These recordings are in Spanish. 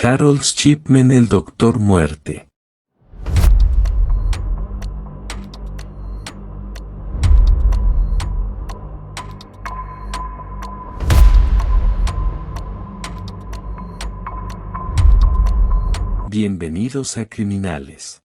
Harold Shipman, el Doctor Muerte. Bienvenidos a Criminales.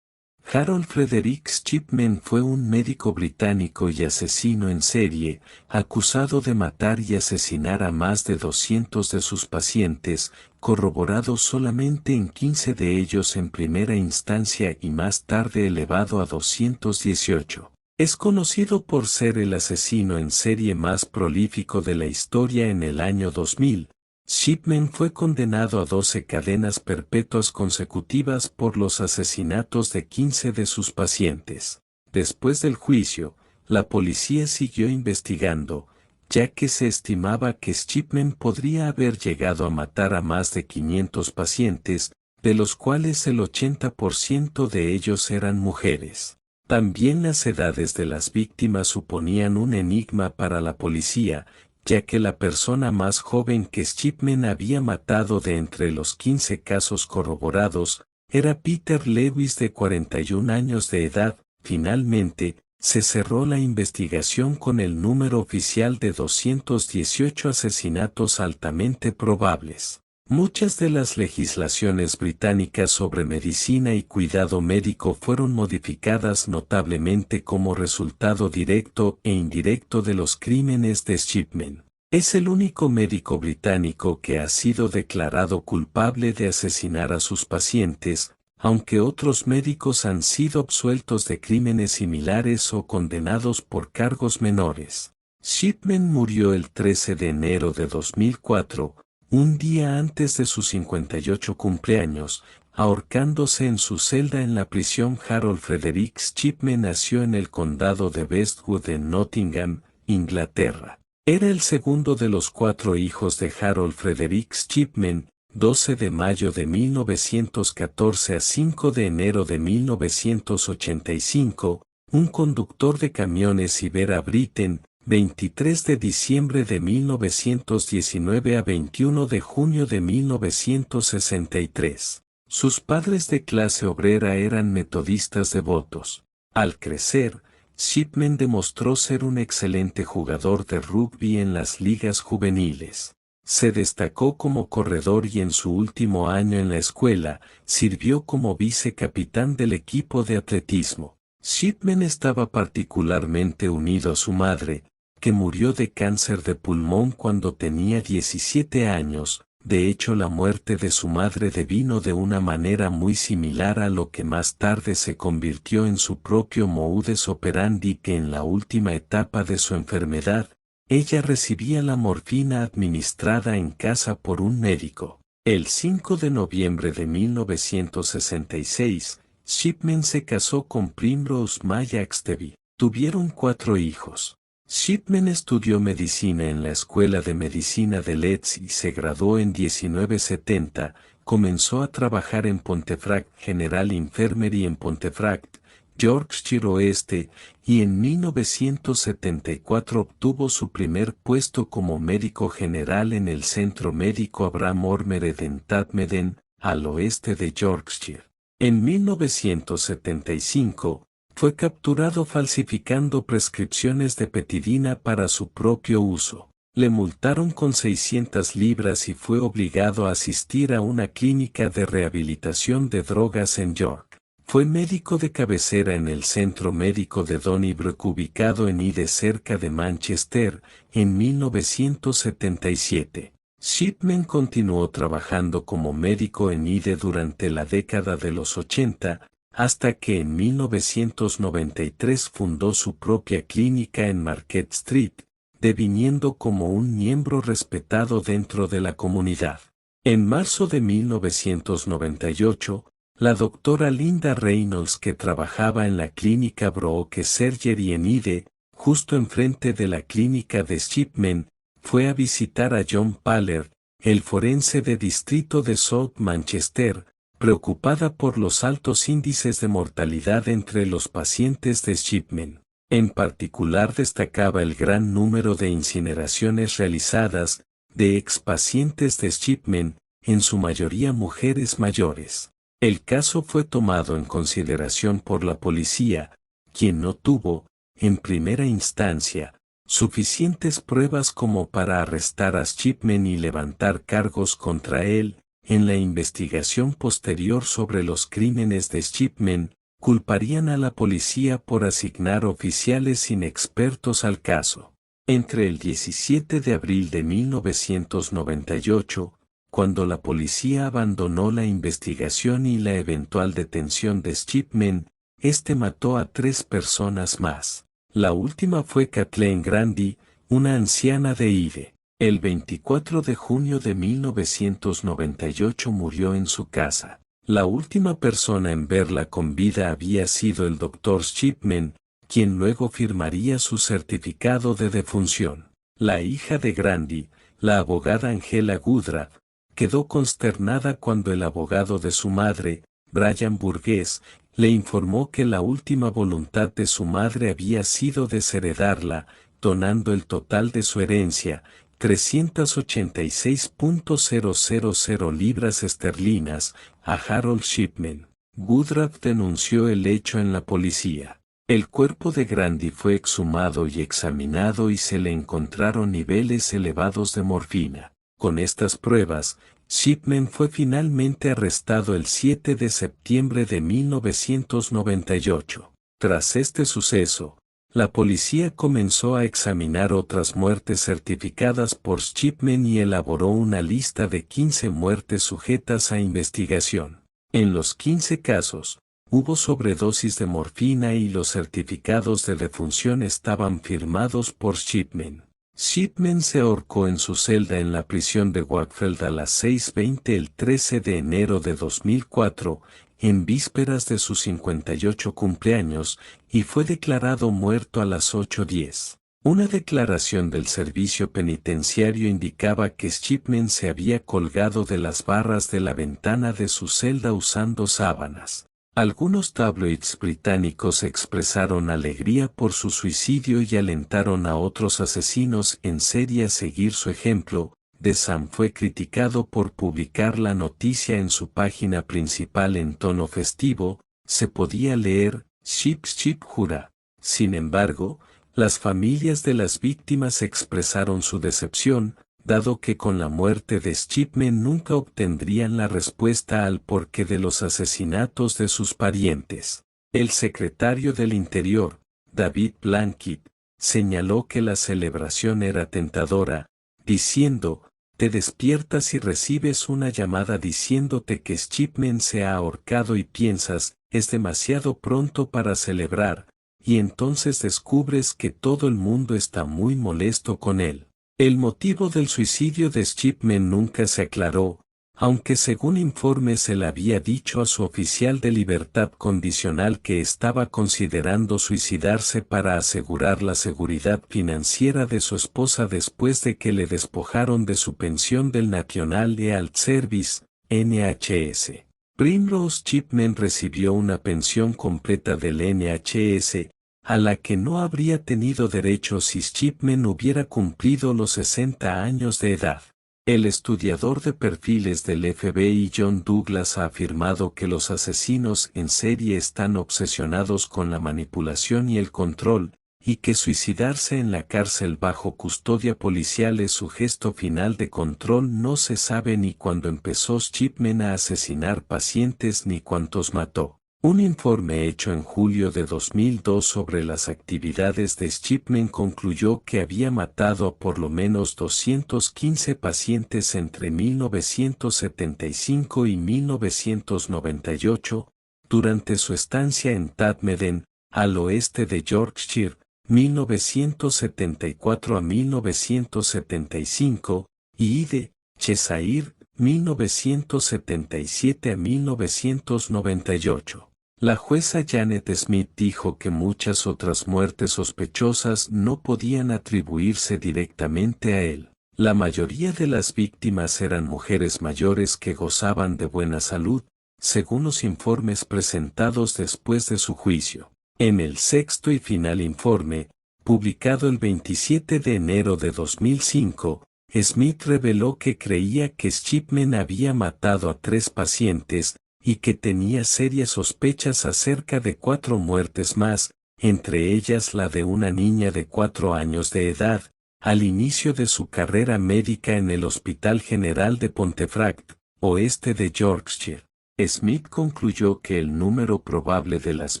Harold Frederick Shipman fue un médico británico y asesino en serie, acusado de matar y asesinar a más de 200 de sus pacientes, corroborado solamente en 15 de ellos en primera instancia y más tarde elevado a 218. Es conocido por ser el asesino en serie más prolífico de la historia en el año 2000. Shipman fue condenado a 12 cadenas perpetuas consecutivas por los asesinatos de 15 de sus pacientes. Después del juicio, la policía siguió investigando, ya que se estimaba que Shipman podría haber llegado a matar a más de 500 pacientes, de los cuales el 80% de ellos eran mujeres. También las edades de las víctimas suponían un enigma para la policía, ya que la persona más joven que Shipman había matado de entre los 15 casos corroborados, era Peter Lewis de 41 años de edad. Finalmente, se cerró la investigación con el número oficial de 218 asesinatos altamente probables. Muchas de las legislaciones británicas sobre medicina y cuidado médico fueron modificadas notablemente como resultado directo e indirecto de los crímenes de Shipman. Es el único médico británico que ha sido declarado culpable de asesinar a sus pacientes, aunque otros médicos han sido absueltos de crímenes similares o condenados por cargos menores. Shipman murió el 13 de enero de 2004, un día antes de sus 58 cumpleaños, ahorcándose en su celda en la prisión. Harold Frederick Shipman nació en el condado de Westwood en Nottingham, Inglaterra. Era el segundo de los 4 hijos de Harold Frederick Shipman, 12 de mayo de 1914 a 5 de enero de 1985, un conductor de camiones, y Vera Britten, 23 de diciembre de 1919 a 21 de junio de 1963. Sus padres, de clase obrera, eran metodistas devotos. Al crecer, Shipman demostró ser un excelente jugador de rugby en las ligas juveniles. Se destacó como corredor y en su último año en la escuela, sirvió como vicecapitán del equipo de atletismo. Shipman estaba particularmente unido a su madre, que murió de cáncer de pulmón cuando tenía 17 años. De hecho, la muerte de su madre devino de una manera muy similar a lo que más tarde se convirtió en su propio modus operandi, que en la última etapa de su enfermedad, ella recibía la morfina administrada en casa por un médico. El 5 de noviembre de 1966, Shipman se casó con Primrose May Axteby. Tuvieron 4 hijos. Shipman estudió medicina en la Escuela de Medicina de Leeds y se graduó en 1970. Comenzó a trabajar en Pontefract General Infirmary en Pontefract, Yorkshire Oeste, y en 1974 obtuvo su primer puesto como médico general en el Centro Médico Abraham Ormeret en Tadmeden, al oeste de Yorkshire. En 1975, fue capturado falsificando prescripciones de petidina para su propio uso. Le multaron con 600 libras y fue obligado a asistir a una clínica de rehabilitación de drogas en York. Fue médico de cabecera en el Centro Médico de Donnybrook, ubicado en Ide, cerca de Manchester, en 1977. Shipman continuó trabajando como médico en Ide durante la década de los 80, hasta que en 1993 fundó su propia clínica en Market Street, deviniendo como un miembro respetado dentro de la comunidad. En marzo de 1998, la doctora Linda Reynolds, que trabajaba en la clínica Brooke Surgery en Ide, justo enfrente de la clínica de Shipman, fue a visitar a John Paller, el forense de distrito de South Manchester, preocupada por los altos índices de mortalidad entre los pacientes de Shipman. En particular destacaba el gran número de incineraciones realizadas de expacientes de Shipman, en su mayoría mujeres mayores. El caso fue tomado en consideración por la policía, quien no tuvo, en primera instancia, suficientes pruebas como para arrestar a Shipman y levantar cargos contra él. En la investigación posterior sobre los crímenes de Shipman, culparían a la policía por asignar oficiales inexpertos al caso. Entre el 17 de abril de 1998, cuando la policía abandonó la investigación y la eventual detención de Shipman, este mató a 3 personas más. La última fue Kathleen Grandi, una anciana de Ide. El 24 de junio de 1998 murió en su casa. La última persona en verla con vida había sido el Dr. Shipman, quien luego firmaría su certificado de defunción. La hija de Grandi, la abogada Angela Goodruff, quedó consternada cuando el abogado de su madre, Brian Burgess, le informó que la última voluntad de su madre había sido desheredarla, donando el total de su herencia, 386.000 libras esterlinas, a Harold Shipman. Goodruff denunció el hecho en la policía. El cuerpo de Grandi fue exhumado y examinado y se le encontraron niveles elevados de morfina. Con estas pruebas, Shipman fue finalmente arrestado el 7 de septiembre de 1998. Tras este suceso, la policía comenzó a examinar otras muertes certificadas por Shipman y elaboró una lista de 15 muertes sujetas a investigación. En los 15 casos, hubo sobredosis de morfina y los certificados de defunción estaban firmados por Shipman. Shipman se ahorcó en su celda en la prisión de Wakefield a las 6:20 el 13 de enero de 2004, en vísperas de su 58 cumpleaños, y fue declarado muerto a las 8:10. Una declaración del servicio penitenciario indicaba que Shipman se había colgado de las barras de la ventana de su celda usando sábanas. Algunos tabloids británicos expresaron alegría por su suicidio y alentaron a otros asesinos en serie a seguir su ejemplo. The Sun fue criticado por publicar la noticia en su página principal en tono festivo. Se podía leer, Ship jura. Sin embargo, las familias de las víctimas expresaron su decepción, dado que con la muerte de Shipman nunca obtendrían la respuesta al porqué de los asesinatos de sus parientes. El secretario del Interior, David Blanket, señaló que la celebración era tentadora, diciendo, te despiertas y recibes una llamada diciéndote que Shipman se ha ahorcado y piensas, es demasiado pronto para celebrar, y entonces descubres que todo el mundo está muy molesto con él. El motivo del suicidio de Shipman nunca se aclaró, aunque según informes se le había dicho a su oficial de libertad condicional que estaba considerando suicidarse para asegurar la seguridad financiera de su esposa después de que le despojaron de su pensión del National Health Service, NHS. Primrose Shipman recibió una pensión completa del NHS, a la que no habría tenido derecho si Shipman hubiera cumplido los 60 años de edad. El estudiador de perfiles del FBI John Douglas ha afirmado que los asesinos en serie están obsesionados con la manipulación y el control, y que suicidarse en la cárcel bajo custodia policial es su gesto final de control. No se sabe ni cuándo empezó Shipman a asesinar pacientes ni cuántos mató. Un informe hecho en julio de 2002 sobre las actividades de Shipman concluyó que había matado a por lo menos 215 pacientes entre 1975 y 1998, durante su estancia en Tadmeden, al oeste de Yorkshire, 1974 a 1975, y de Cheshire, 1977 a 1998. La jueza Janet Smith dijo que muchas otras muertes sospechosas no podían atribuirse directamente a él. La mayoría de las víctimas eran mujeres mayores que gozaban de buena salud, según los informes presentados después de su juicio. En el sexto y final informe, publicado el 27 de enero de 2005, Smith reveló que creía que Shipman había matado a 3 pacientes, y que tenía serias sospechas acerca de 4 muertes más, entre ellas la de una niña de 4 años de edad, al inicio de su carrera médica en el Hospital General de Pontefract, oeste de Yorkshire. Smith concluyó que el número probable de las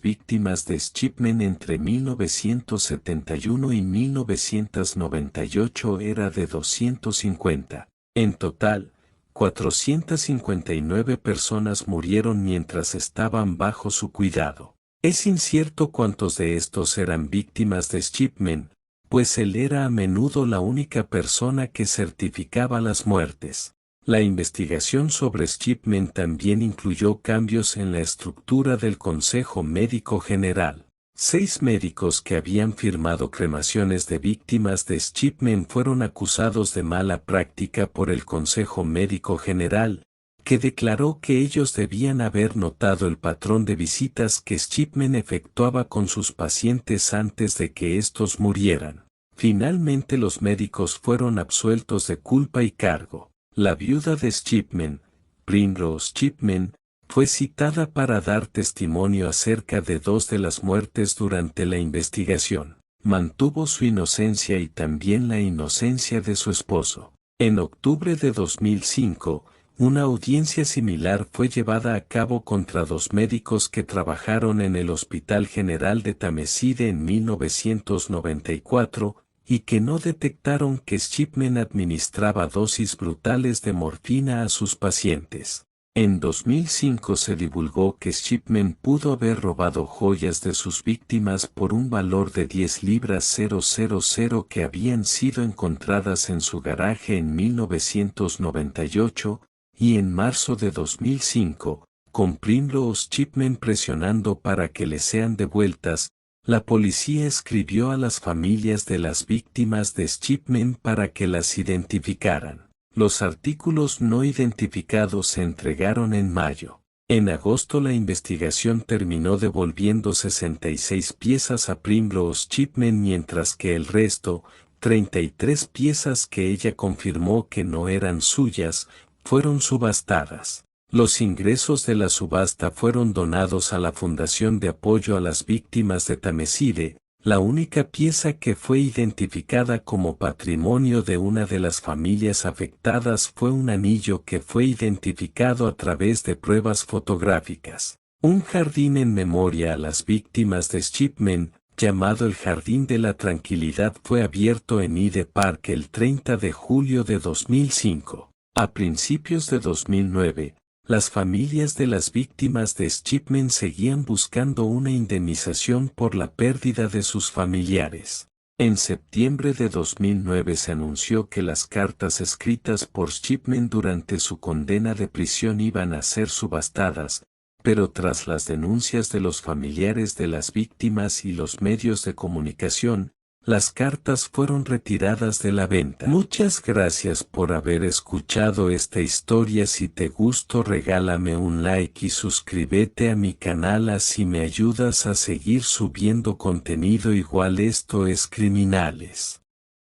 víctimas de Shipman entre 1971 y 1998 era de 250. En total, 459 personas murieron mientras estaban bajo su cuidado. Es incierto cuántos de estos eran víctimas de Shipman, pues él era a menudo la única persona que certificaba las muertes. La investigación sobre Shipman también incluyó cambios en la estructura del Consejo Médico General. 6 médicos que habían firmado cremaciones de víctimas de Shipman fueron acusados de mala práctica por el Consejo Médico General, que declaró que ellos debían haber notado el patrón de visitas que Shipman efectuaba con sus pacientes antes de que estos murieran. Finalmente los médicos fueron absueltos de culpa y cargo. La viuda de Shipman, Primrose Shipman, fue citada para dar testimonio acerca de 2 de las muertes durante la investigación. Mantuvo su inocencia y también la inocencia de su esposo. En octubre de 2005, una audiencia similar fue llevada a cabo contra 2 médicos que trabajaron en el Hospital General de Tameside en 1994, y que no detectaron que Shipman administraba dosis brutales de morfina a sus pacientes. En 2005 se divulgó que Shipman pudo haber robado joyas de sus víctimas por un valor de 10 libras 000 que habían sido encontradas en su garaje en 1998, y en marzo de 2005, con Primrose Shipman presionando para que le sean devueltas, la policía escribió a las familias de las víctimas de Shipman para que las identificaran. Los artículos no identificados se entregaron en mayo. En agosto la investigación terminó devolviendo 66 piezas a Primrose Shipman, mientras que el resto, 33 piezas que ella confirmó que no eran suyas, fueron subastadas. Los ingresos de la subasta fueron donados a la Fundación de Apoyo a las Víctimas de Tameside. La única pieza que fue identificada como patrimonio de una de las familias afectadas fue un anillo que fue identificado a través de pruebas fotográficas. Un jardín en memoria a las víctimas de Shipman, llamado el Jardín de la Tranquilidad, fue abierto en Hyde Park el 30 de julio de 2005. A principios de 2009, las familias de las víctimas de Shipman seguían buscando una indemnización por la pérdida de sus familiares. En septiembre de 2009 se anunció que las cartas escritas por Shipman durante su condena de prisión iban a ser subastadas, pero tras las denuncias de los familiares de las víctimas y los medios de comunicación, las cartas fueron retiradas de la venta. Muchas gracias por haber escuchado esta historia. Si te gustó, regálame un like y suscríbete a mi canal, así me ayudas a seguir subiendo contenido igual. Esto es Criminales.